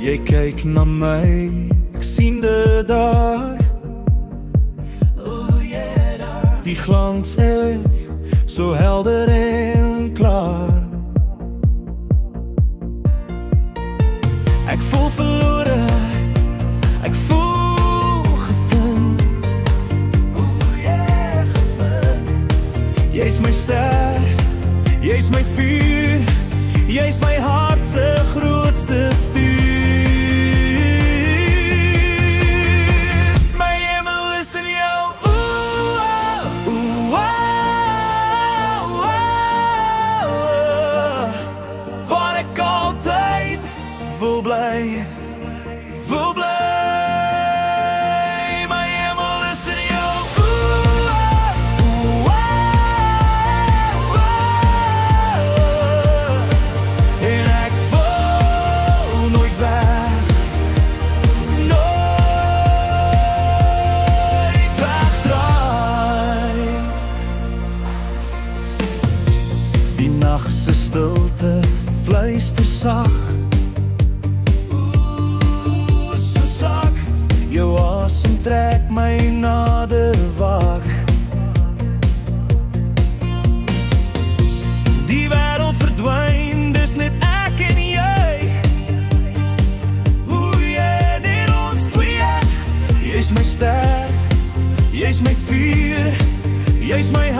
Jy kyk na my, ek sien dit daar. Die glans is so helder en klaar. Ek voel verlore, ek voel gevind. Gevind. Jy's my ster, jy's my vuur, jy's my hart se grootste stuur. My hemel is in jou. Waar ek altyd voel bly, voel bly. My hemel is in jou. En ek voel nooit weg, nooit wegdraai. Die nag se stilte fluister sag. Jou asem trek my nader wag. Die wêreld verdwyn, dis net ek en jy. Jy net ons twee. Jy's my ster, jy's my vuur, jy's my